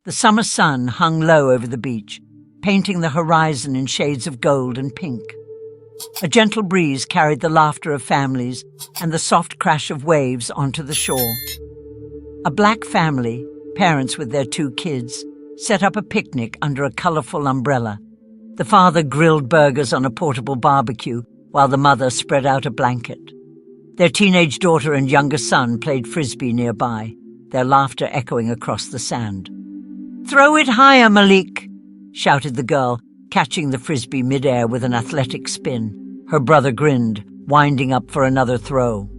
The summer sun hung low over the beach, painting the horizon in shades of gold and pink. A gentle breeze carried the laughter of families and the soft crash of waves onto the shore. A black family, parents with their 2 kids, set up a picnic under a colorful umbrella. The father grilled burgers on a portable barbecue while the mother spread out a blanket. Their teenage daughter and younger son played frisbee nearby, their laughter echoing across the sand. "Throw it higher, Malik," shouted the girl, catching the frisbee midair with an athletic spin. Her brother grinned, winding up for another throw.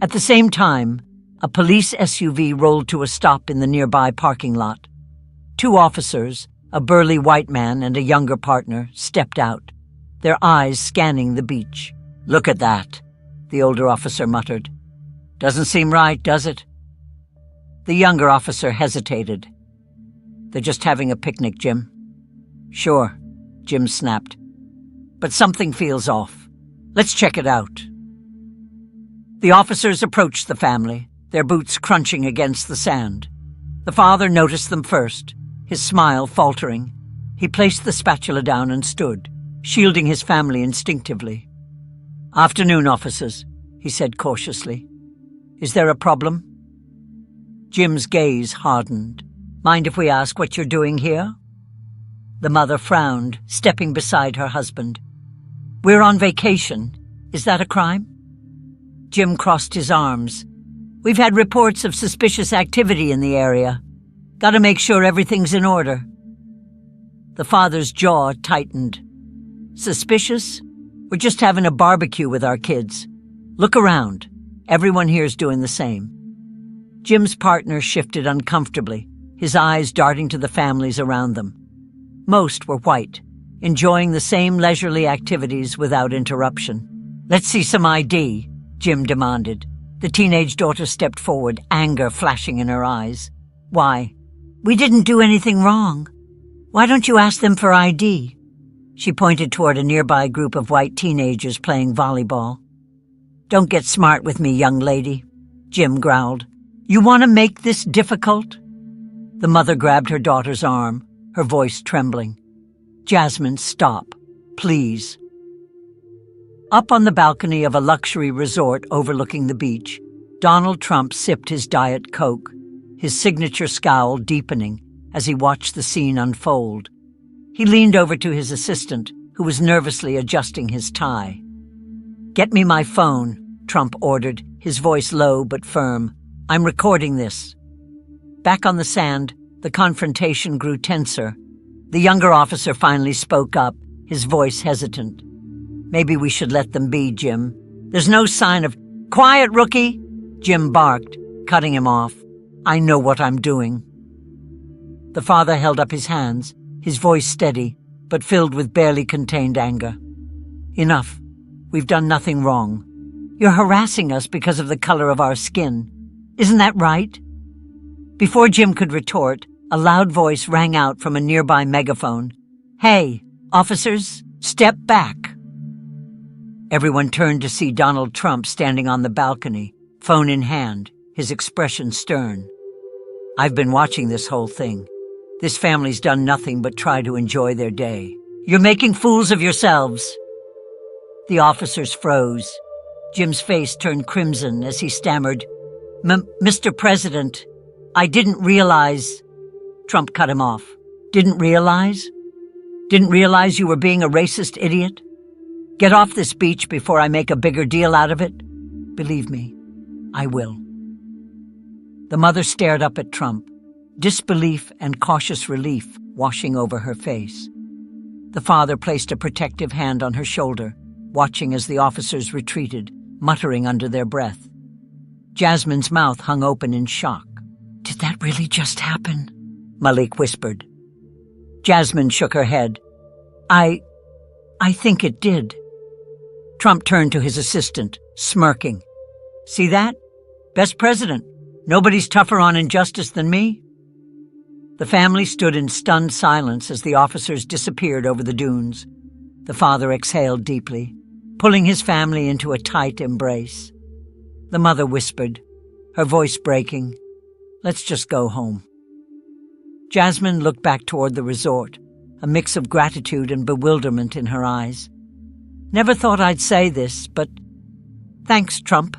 At the same time, a police SUV rolled to a stop in the nearby parking lot. 2 officers, a burly white man and a younger partner, stepped out, their eyes scanning the beach. "Look at that," the older officer muttered. "Doesn't seem right, does it?" The younger officer hesitated. "They're just having a picnic, Jim." "Sure," Jim snapped. "But something feels off. Let's check it out." The officers approached the family, their boots crunching against the sand. The father noticed them first, his smile faltering. He placed the spatula down and stood, shielding his family instinctively. "Afternoon, officers," he said cautiously. "Is there a problem?" Jim's gaze hardened. "Mind if we ask what you're doing here?" The mother frowned, stepping beside her husband. "We're on vacation. Is that a crime?" Jim crossed his arms. "We've had reports of suspicious activity in the area. Gotta make sure everything's in order." The father's jaw tightened. "Suspicious? We're just having a barbecue with our kids. Look around. Everyone here's doing the same." Jim's partner shifted uncomfortably, his eyes darting to the families around them. Most were white, enjoying the same leisurely activities without interruption. "Let's see some ID," Jim demanded. The teenage daughter stepped forward, anger flashing in her eyes. "Why? We didn't do anything wrong. Why don't you ask them for ID?" She pointed toward a nearby group of white teenagers playing volleyball. "Don't get smart with me, young lady," Jim growled. "You want to make this difficult?" The mother grabbed her daughter's arm, her voice trembling. "Jasmine, stop, please." Up on the balcony of a luxury resort overlooking the beach, Donald Trump sipped his Diet Coke, his signature scowl deepening as he watched the scene unfold. He leaned over to his assistant, who was nervously adjusting his tie. "Get me my phone," Trump ordered, his voice low but firm. "I'm recording this." Back on the sand, the confrontation grew tenser. The younger officer finally spoke up, his voice hesitant. "Maybe we should let them be, Jim. There's no sign of—" "Quiet, rookie!" Jim barked, cutting him off. "I know what I'm doing." The father held up his hands, his voice steady, but filled with barely contained anger. "Enough. We've done nothing wrong. You're harassing us because of the color of our skin. Isn't that right?" Before Jim could retort, a loud voice rang out from a nearby megaphone. "Hey, officers, step back." Everyone turned to see Donald Trump standing on the balcony, phone in hand, his expression stern. "I've been watching this whole thing. This family's done nothing but try to enjoy their day. You're making fools of yourselves." The officers froze. Jim's face turned crimson as he stammered, Mr. President, I didn't realize—" Trump cut him off. "Didn't realize? Didn't realize you were being a racist idiot? Get off this beach before I make a bigger deal out of it? Believe me, I will." The mother stared up at Trump, disbelief and cautious relief washing over her face. The father placed a protective hand on her shoulder, watching as the officers retreated, muttering under their breath. Jasmine's mouth hung open in shock. "Did that really just happen?" Malik whispered. Jasmine shook her head. I think it did." Trump turned to his assistant, smirking. "See that? Best president. Nobody's tougher on injustice than me." The family stood in stunned silence as the officers disappeared over the dunes. The father exhaled deeply, pulling his family into a tight embrace. The mother whispered, her voice breaking, "Let's just go home." Jasmine looked back toward the resort, a mix of gratitude and bewilderment in her eyes. Never thought I'd say this, but thanks, Trump.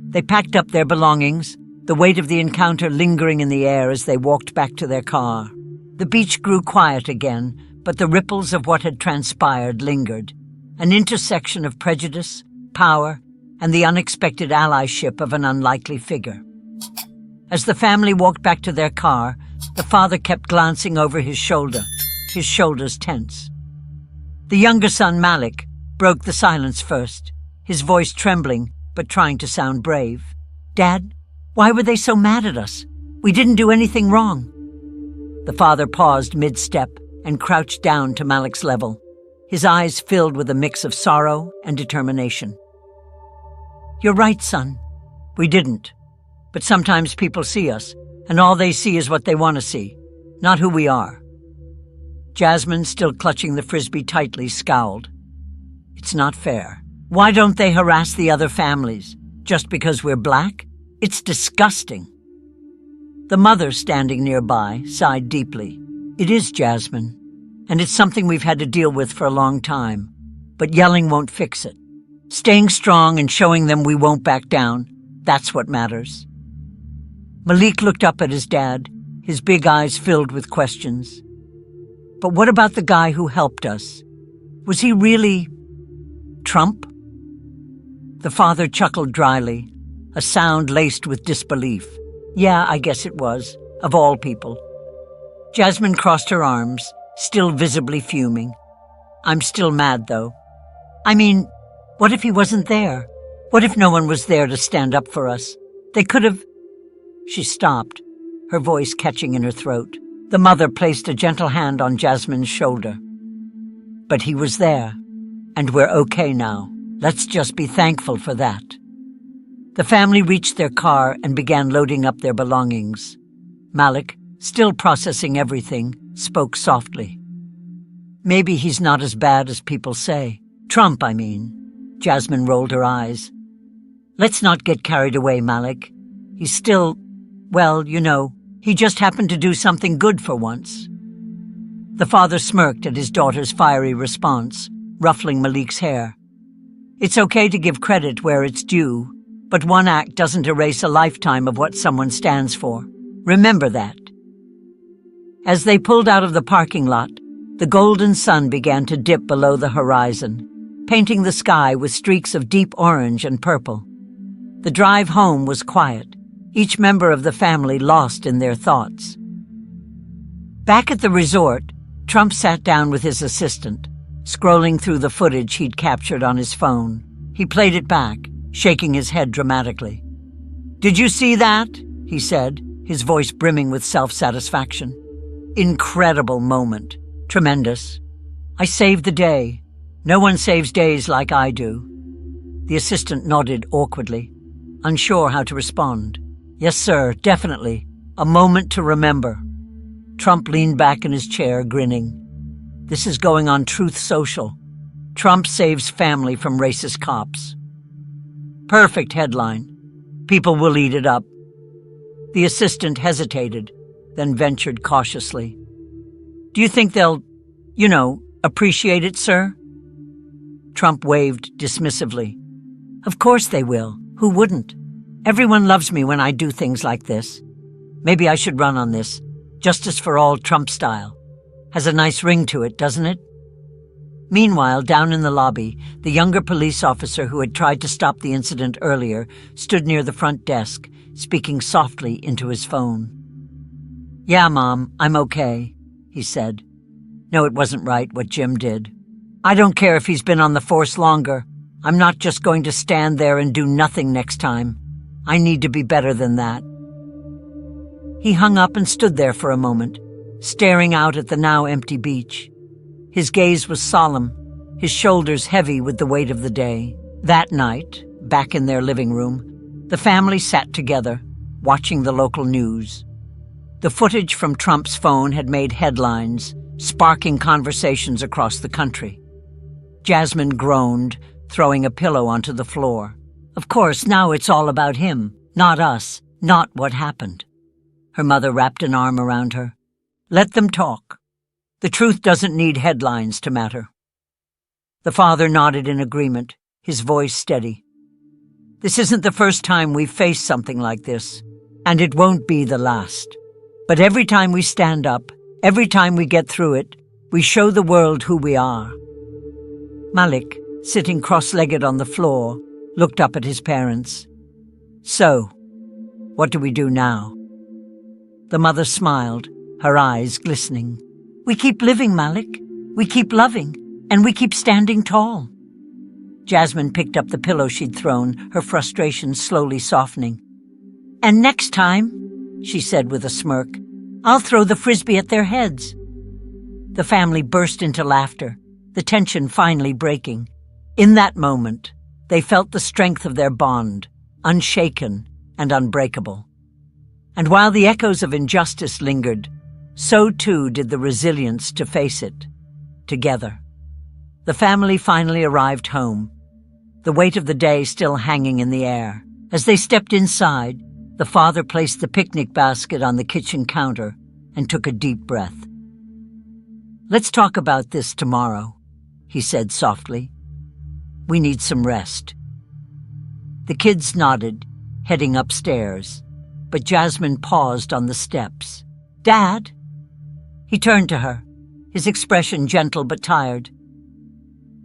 They packed up their belongings, the weight of the encounter lingering in the air as they walked back to their car. The beach grew quiet again, but the ripples of what had transpired lingered, an intersection of prejudice, power, and the unexpected allyship of an unlikely figure. As the family walked back to their car, the father kept glancing over his shoulder, his shoulders tense. The younger son, Malik, broke the silence first, his voice trembling but trying to sound brave. "Dad, why were they so mad at us? We didn't do anything wrong." The father paused mid-step and crouched down to Malik's level, his eyes filled with a mix of sorrow and determination. "You're right, son. We didn't. But sometimes people see us, and all they see is what they want to see, not who we are." Jasmine, still clutching the frisbee tightly, scowled. "It's not fair. Why don't they harass the other families? Just because we're black? It's disgusting." The mother, standing nearby, sighed deeply. "It is, Jasmine, and it's something we've had to deal with for a long time. But yelling won't fix it. Staying strong and showing them we won't back down, that's what matters." Malik looked up at his dad, his big eyes filled with questions. "But what about the guy who helped us? Was he really Trump?" The father chuckled dryly, a sound laced with disbelief. "Yeah, I guess it was, of all people." Jasmine crossed her arms, still visibly fuming. "I'm still mad, though. I mean, what if he wasn't there? What if no one was there to stand up for us? They could have—" She stopped, her voice catching in her throat. The mother placed a gentle hand on Jasmine's shoulder. "But he was there, and we're okay now. Let's just be thankful for that." The family reached their car and began loading up their belongings. Malik, still processing everything, spoke softly. "Maybe he's not as bad as people say. Trump, I mean." Jasmine rolled her eyes. "Let's not get carried away, Malik. He's still, well, you know, he just happened to do something good for once." The father smirked at his daughter's fiery response, ruffling Malik's hair. "It's okay to give credit where it's due, but one act doesn't erase a lifetime of what someone stands for. Remember that." As they pulled out of the parking lot, the golden sun began to dip below the horizon, painting the sky with streaks of deep orange and purple. The drive home was quiet, each member of the family lost in their thoughts. Back at the resort, Trump sat down with his assistant, scrolling through the footage he'd captured on his phone. He played it back, shaking his head dramatically. "Did you see that?" he said, his voice brimming with self-satisfaction. "Incredible moment. Tremendous. I saved the day. No one saves days like I do." The assistant nodded awkwardly, unsure how to respond. "Yes, sir, definitely. A moment to remember." Trump leaned back in his chair, grinning. "This is going on Truth Social. Trump saves family from racist cops." Perfect headline. People will eat it up. The assistant hesitated, then ventured cautiously. "Do you think they'll, appreciate it, sir?" Trump waved dismissively. "Of course they will. Who wouldn't? Everyone loves me when I do things like this. Maybe I should run on this. Justice for all Trump style. Has a nice ring to it, doesn't it?" Meanwhile, down in the lobby, the younger police officer who had tried to stop the incident earlier stood near the front desk, speaking softly into his phone. "Yeah, Mom, I'm okay," he said. "No, it wasn't right what Jim did. I don't care if he's been on the force longer. I'm not just going to stand there and do nothing next time. I need to be better than that." He hung up and stood there for a moment, staring out at the now empty beach. His gaze was solemn, his shoulders heavy with the weight of the day. That night, back in their living room, the family sat together, watching the local news. The footage from Trump's phone had made headlines, sparking conversations across the country. Jasmine groaned, throwing a pillow onto the floor. Of course, now it's all about him, not us, not what happened. Her mother wrapped an arm around her. Let them talk. The truth doesn't need headlines to matter. The father nodded in agreement, his voice steady. This isn't the first time we've faced something like this, and it won't be the last. But every time we stand up, every time we get through it, we show the world who we are. Malik, sitting cross-legged on the floor, looked up at his parents. So, what do we do now? The mother smiled, her eyes glistening. We keep living, Malik. We keep loving, and we keep standing tall. Jasmine picked up the pillow she'd thrown, her frustration slowly softening. And next time, she said with a smirk, I'll throw the frisbee at their heads. The family burst into laughter, the tension finally breaking. In that moment, they felt the strength of their bond, unshaken and unbreakable. And while the echoes of injustice lingered, so too did the resilience to face it, together. The family finally arrived home, the weight of the day still hanging in the air. As they stepped inside, the father placed the picnic basket on the kitchen counter and took a deep breath. Let's talk about this tomorrow, he said softly. We need some rest. The kids nodded, heading upstairs, but Jasmine paused on the steps. Dad? He turned to her, his expression gentle but tired.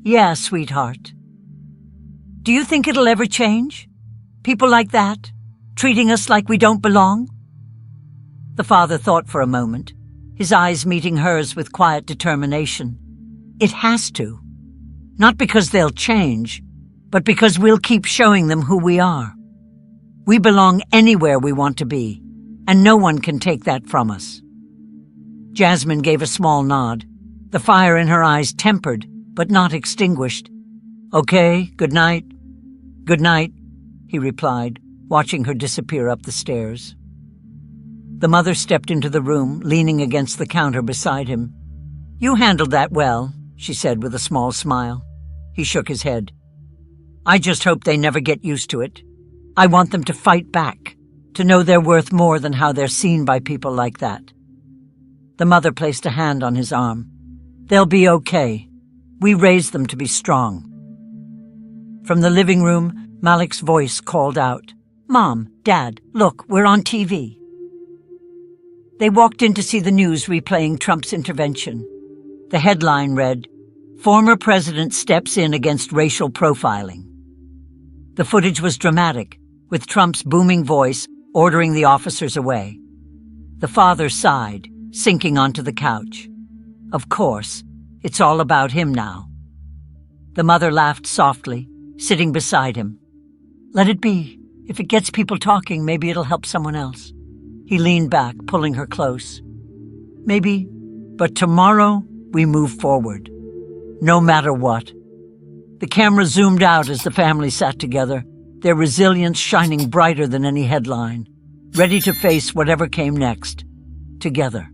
Yeah, sweetheart. Do you think it'll ever change? People like that, treating us like we don't belong? The father thought for a moment, his eyes meeting hers with quiet determination. It has to. Not because they'll change, but because we'll keep showing them who we are. We belong anywhere we want to be, and no one can take that from us. Jasmine gave a small nod, the fire in her eyes tempered, but not extinguished. Okay, good night. Good night, he replied, watching her disappear up the stairs. The mother stepped into the room, leaning against the counter beside him. You handled that well, she said with a small smile. He shook his head. I just hope they never get used to it. I want them to fight back, to know they're worth more than how they're seen by people like that. The mother placed a hand on his arm. They'll be okay. We raised them to be strong. From the living room, Malik's voice called out, Mom, Dad, look, we're on TV. They walked in to see the news replaying Trump's intervention. The headline read, Former President steps in against racial profiling. The footage was dramatic, with Trump's booming voice ordering the officers away. The father sighed, sinking onto the couch. Of course, it's all about him now. The mother laughed softly, sitting beside him. Let it be. If it gets people talking, maybe it'll help someone else. He leaned back, pulling her close. Maybe, but tomorrow we move forward. No matter what. The camera zoomed out as the family sat together, their resilience shining brighter than any headline, ready to face whatever came next, together.